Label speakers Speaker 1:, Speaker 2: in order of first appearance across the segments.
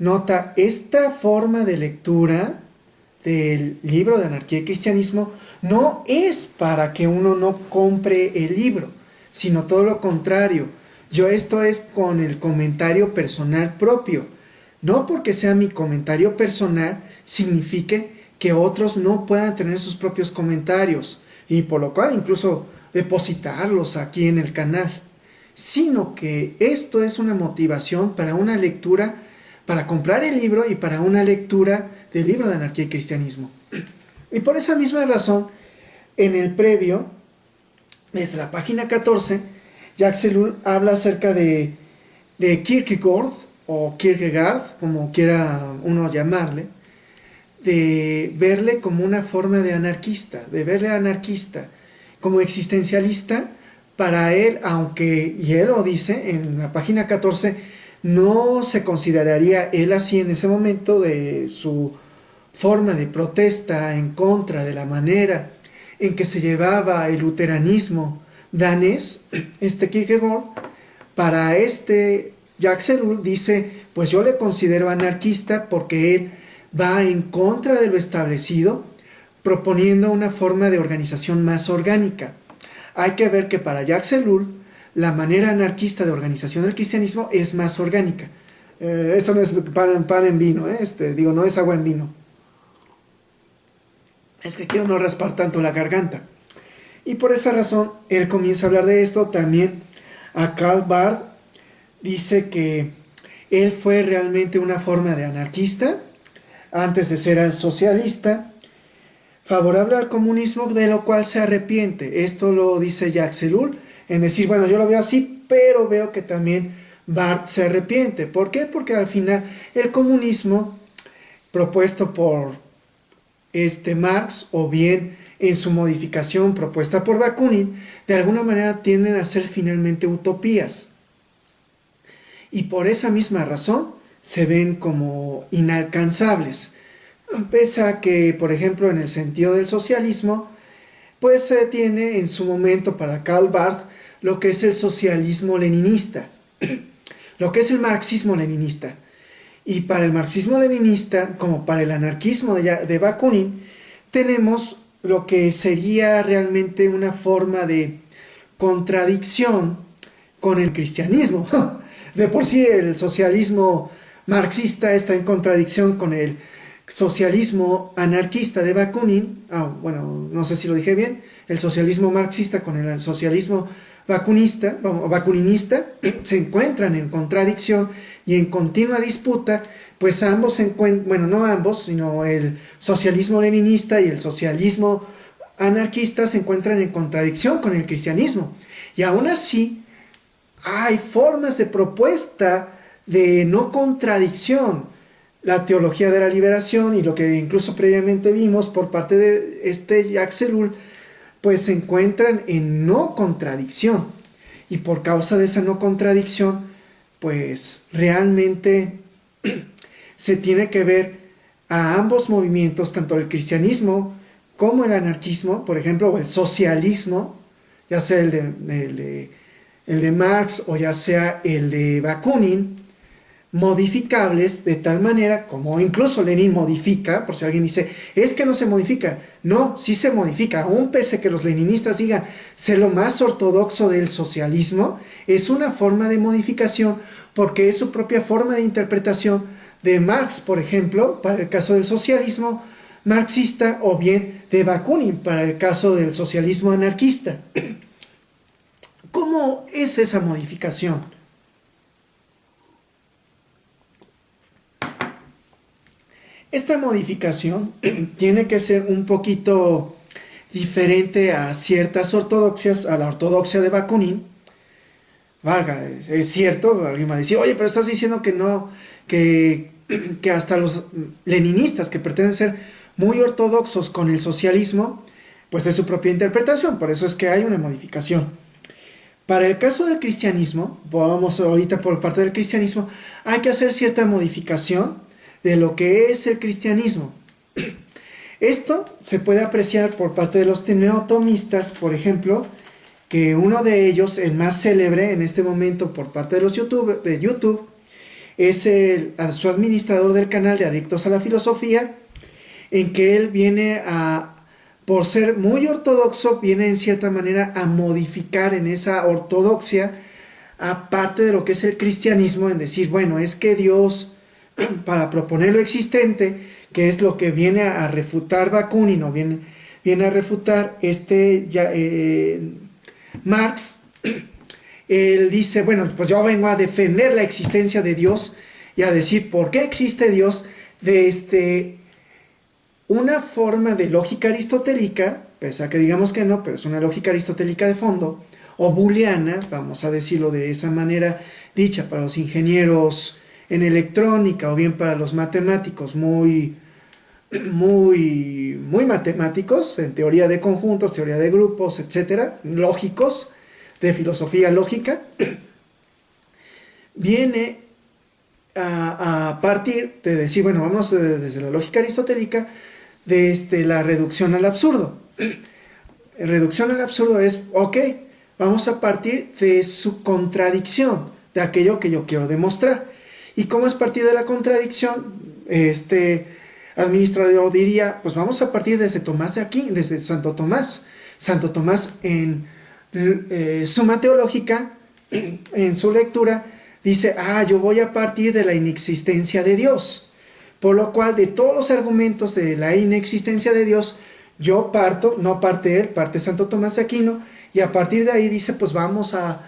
Speaker 1: Nota, esta forma de lectura del libro de Anarquía y Cristianismo no es para que uno no compre el libro, sino todo lo contrario. Esto es con el comentario personal propio. No porque sea mi comentario personal signifique que otros no puedan tener sus propios comentarios, y por lo cual incluso depositarlos aquí en el canal, sino que esto es una motivación para una lectura, para comprar el libro y para una lectura del libro de Anarquía y Cristianismo. Y por esa misma razón, en el previo, desde la página 14, Jacques Ellul habla acerca de Kierkegaard, o Kierkegaard, como quiera uno llamarle, de verle como una forma de anarquista, de verle anarquista, como existencialista. Para él, aunque, y él lo dice en la página 14, no se consideraría él así en ese momento de su forma de protesta en contra de la manera en que se llevaba el luteranismo danés, Kierkegaard, para Jacques Ellul dice, pues yo le considero anarquista porque él va en contra de lo establecido, proponiendo una forma de organización más orgánica. Hay que ver que para Jacques Ellul, la manera anarquista de organización del cristianismo es más orgánica. Esto no es pan en vino, no es agua en vino. Es que quiero no raspar tanto la garganta. Y por esa razón, él comienza a hablar de esto. También a Karl Barth dice que él fue realmente una forma de anarquista, antes de ser socialista, favorable al comunismo, de lo cual se arrepiente. Esto lo dice Jacques Ellul, en decir, bueno, yo lo veo así, pero veo que también Barth se arrepiente. ¿Por qué? Porque al final el comunismo propuesto por Marx, o bien en su modificación propuesta por Bakunin, de alguna manera tienden a ser finalmente utopías. Y por esa misma razón se ven como inalcanzables. Pese a que, por ejemplo, en el sentido del socialismo, pues se tiene en su momento para Karl Barth lo que es el socialismo leninista, lo que es el marxismo leninista. Y para el marxismo leninista, como para el anarquismo de Bakunin, tenemos lo que sería realmente una forma de contradicción con el cristianismo. De por sí el socialismo marxista está en contradicción con el socialismo anarquista de Bakunin. Bueno, no sé si lo dije bien. El socialismo marxista con el socialismo bakuninista se encuentran en contradicción y en continua disputa, pues ambos se encuentran, bueno, no ambos, sino el socialismo leninista y el socialismo anarquista se encuentran en contradicción con el cristianismo. Y aún así, hay formas de propuesta de no contradicción. La teología de la liberación y lo que incluso previamente vimos por parte de Jacques Ellul, pues se encuentran en no contradicción. Y por causa de esa no contradicción, pues realmente se tiene que ver a ambos movimientos, tanto el cristianismo como el anarquismo, por ejemplo, o el socialismo, ya sea el de Marx o ya sea el de Bakunin, modificables de tal manera como incluso Lenin modifica, por si alguien dice, es que no se modifica. No, sí se modifica, aún pese a que los leninistas digan ser lo más ortodoxo del socialismo, es una forma de modificación porque es su propia forma de interpretación de Marx, por ejemplo, para el caso del socialismo marxista, o bien de Bakunin para el caso del socialismo anarquista. ¿Cómo es esa modificación? Esta modificación tiene que ser un poquito diferente a ciertas ortodoxias, a la ortodoxia de Bakunin. Valga, es cierto, alguien va a decir, oye, pero estás diciendo que no, que hasta los leninistas que pretenden ser muy ortodoxos con el socialismo, pues es su propia interpretación, por eso es que hay una modificación. Para el caso del cristianismo, vamos ahorita por parte del cristianismo, hay que hacer cierta modificación de lo que es el cristianismo. Esto se puede apreciar por parte de los neotomistas, por ejemplo, que uno de ellos, el más célebre en este momento por parte de los de YouTube, es su administrador del canal de Adictos a la Filosofía, en que él viene por ser muy ortodoxo, viene en cierta manera a modificar en esa ortodoxia, aparte de lo que es el cristianismo, en decir, bueno, es que Dios, para proponer lo existente, que es lo que viene a refutar Bakunin, o viene a refutar Marx, él dice, bueno, pues yo vengo a defender la existencia de Dios y a decir por qué existe Dios de una forma de lógica aristotélica, pese a que digamos que no, pero es una lógica aristotélica de fondo, o booleana, vamos a decirlo de esa manera dicha, para los ingenieros en electrónica o bien para los matemáticos muy matemáticos, en teoría de conjuntos, teoría de grupos, etcétera, lógicos, de filosofía lógica, viene a partir de decir, bueno, vamos desde la lógica aristotélica, de la reducción al absurdo. Reducción al absurdo es, ok, vamos a partir de su contradicción, de aquello que yo quiero demostrar. ¿Y cómo es partir de la contradicción? Administrador diría, pues vamos a partir desde Tomás de Aquino, desde Santo Tomás. Santo Tomás en Suma Teológica, en su lectura, dice, yo voy a partir de la inexistencia de Dios. Por lo cual, de todos los argumentos de la inexistencia de Dios, yo parto, no parte él, parte Santo Tomás de Aquino, y a partir de ahí dice, pues vamos a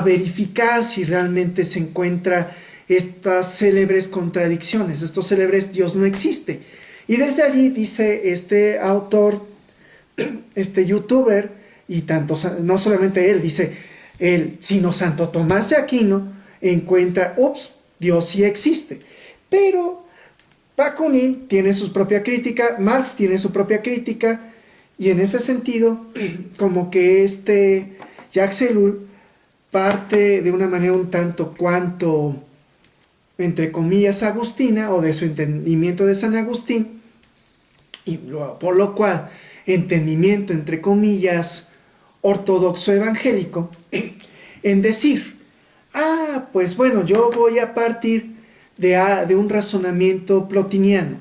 Speaker 1: verificar si realmente se encuentra estas célebres contradicciones, estos célebres Dios no existe. Y desde allí dice este autor, este youtuber, y tanto, no solamente él, dice él, sino Santo Tomás de Aquino, encuentra, Dios sí existe. Pero Bakunin tiene su propia crítica, Marx tiene su propia crítica, y en ese sentido, como que Jacques Ellul parte de una manera un tanto cuanto, entre comillas, agustina, o de su entendimiento de San Agustín, y por lo cual, entendimiento, entre comillas, ortodoxo evangélico, en decir, pues bueno, yo voy a partir de un razonamiento plotiniano.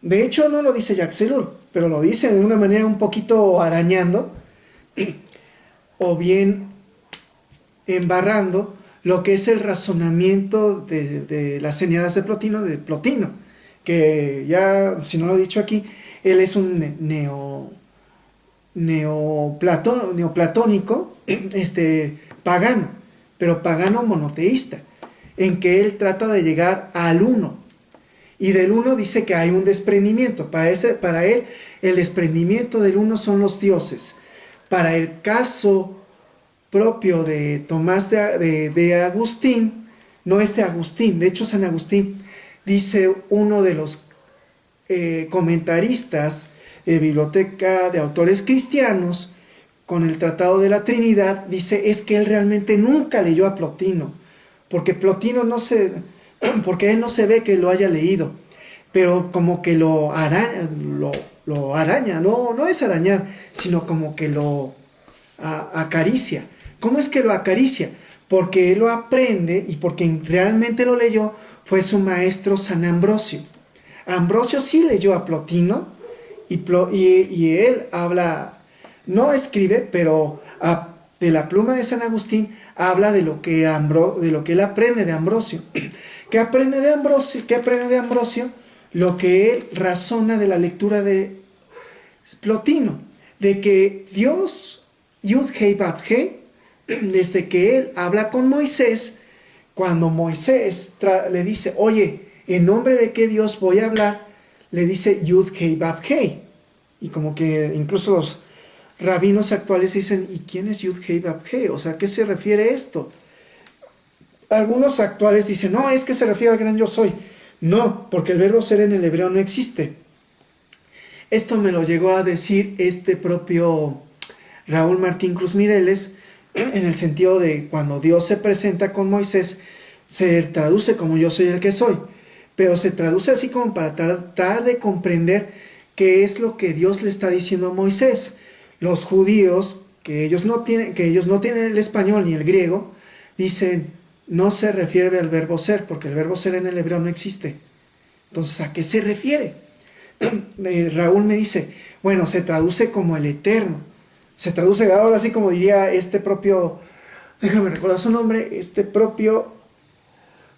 Speaker 1: De hecho, no lo dice Jacques Ellul, pero lo dice de una manera un poquito arañando, o bien embarrando lo que es el razonamiento de las señales de Plotino, que ya, si no lo he dicho aquí, él es un neoplatónico, pagano, pero pagano monoteísta, en que él trata de llegar al uno, y del uno dice que hay un desprendimiento. Para él, el desprendimiento del uno son los dioses. Para el caso propio de Tomás de Agustín, no es de Agustín, de hecho San Agustín, dice uno de los comentaristas de Biblioteca de Autores Cristianos, con el Tratado de la Trinidad, dice, es que él realmente nunca leyó a Plotino, porque porque él no se ve que lo haya leído, pero como que lo araña, no es arañar, sino como que lo acaricia. ¿Cómo es que lo acaricia? Porque él lo aprende, y porque realmente lo leyó, fue su maestro San Ambrosio. Ambrosio sí leyó a Plotino, y él habla, no escribe, pero de la pluma de San Agustín habla de lo que él aprende de Ambrosio. ¿Qué aprende de Ambrosio? Lo que él razona de la lectura de Plotino, de que Dios, Yud Hei Vav Hei, desde que él habla con Moisés, cuando Moisés le dice, oye, ¿en nombre de qué Dios voy a hablar?, le dice Yud Hei Vav Hei. Y como que incluso los rabinos actuales dicen, ¿y quién es Yud Hei Vav Hei? O sea, ¿a qué se refiere esto? Algunos actuales dicen, no, es que se refiere al gran yo soy. No, porque el verbo ser en el hebreo no existe. Esto me lo llegó a decir este propio Raúl Martín Cruz Mireles, en el sentido de cuando Dios se presenta con Moisés, se traduce como yo soy el que soy, pero se traduce así como para tratar de comprender qué es lo que Dios le está diciendo a Moisés. Los judíos, que ellos no tienen el español ni el griego, dicen, no se refiere al verbo ser, porque el verbo ser en el hebreo no existe. Entonces, ¿a qué se refiere? Raúl me dice, bueno, se traduce como el eterno. Se traduce ahora así como diría este propio, déjame recordar su nombre, este propio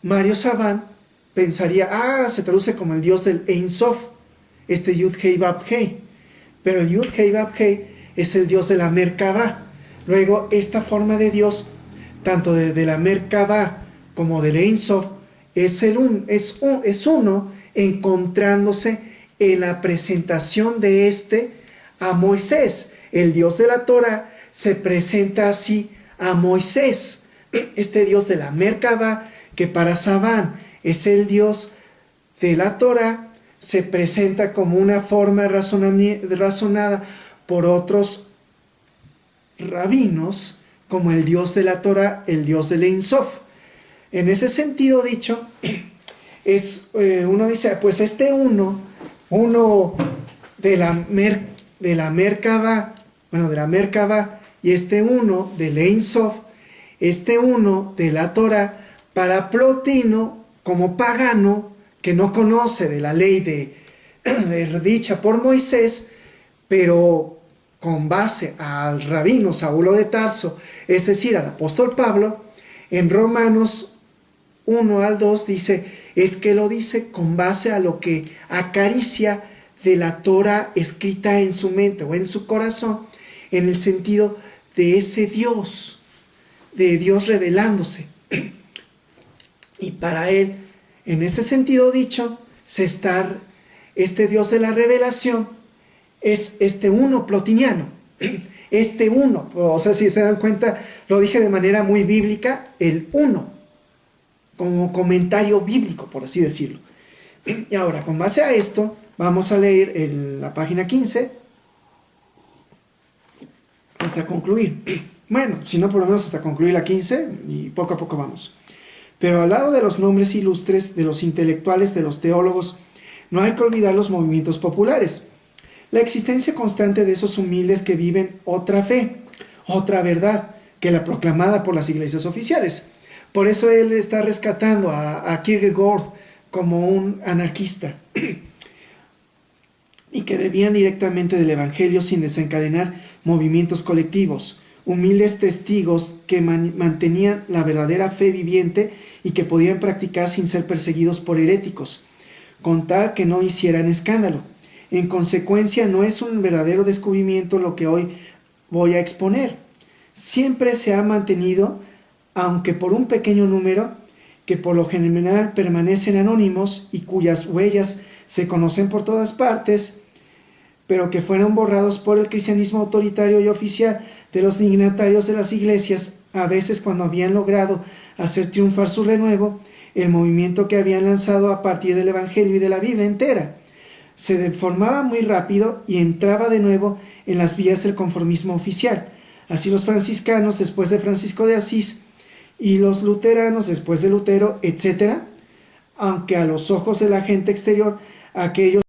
Speaker 1: Mario Saban, pensaría, se traduce como el Dios del Ein Sof, este Yud Hei Vav Hei. Pero el Yud Hei Vav Hei es el Dios de la Merkabah. Luego, esta forma de Dios, tanto de la Merkabah como del Ein Sof, es uno, encontrándose en la presentación de a Moisés. El Dios de la Torah se presenta así a Moisés. Este Dios de la Merkabah, que para Saban es el Dios de la Torah, se presenta como una forma razonada por otros rabinos, como el Dios de la Torah, el Dios del Ein Sof. En ese sentido dicho, uno dice, pues uno de la Merkabah, y uno del Ein Sof, uno de la Torah, para Plotino, como pagano, que no conoce de la ley dicha por Moisés, pero con base al rabino Saulo de Tarso, es decir, al apóstol Pablo, en Romanos 1 al 2 dice, es que lo dice con base a lo que acaricia de la Torah escrita en su mente o en su corazón, en el sentido de ese Dios, de Dios revelándose. Y para él, en ese sentido dicho, este Dios de la revelación es este uno plotiniano. Este uno, o sea, si se dan cuenta, lo dije de manera muy bíblica, el uno, como comentario bíblico, por así decirlo. Y ahora, con base a esto, vamos a leer en la página 15 hasta concluir. Bueno, si no, por lo menos hasta concluir la 15 y poco a poco vamos. Pero al lado de los nombres ilustres, de los intelectuales, de los teólogos, no hay que olvidar los movimientos populares. La existencia constante de esos humildes que viven otra fe, otra verdad, que la proclamada por las iglesias oficiales. Por eso él está rescatando a Kierkegaard como un anarquista y que debían directamente del evangelio sin desencadenar movimientos colectivos, humildes testigos que mantenían la verdadera fe viviente y que podían practicar sin ser perseguidos por heréticos, con tal que no hicieran escándalo. En consecuencia, no es un verdadero descubrimiento lo que hoy voy a exponer. Siempre se ha mantenido, aunque por un pequeño número, que por lo general permanecen anónimos y cuyas huellas se conocen por todas partes, pero que fueron borrados por el cristianismo autoritario y oficial de los dignatarios de las iglesias, a veces cuando habían logrado hacer triunfar su renuevo, el movimiento que habían lanzado a partir del Evangelio y de la Biblia entera. Se deformaba muy rápido y entraba de nuevo en las vías del conformismo oficial. Así los franciscanos después de Francisco de Asís y los luteranos después de Lutero, etc., aunque a los ojos de la gente exterior aquellos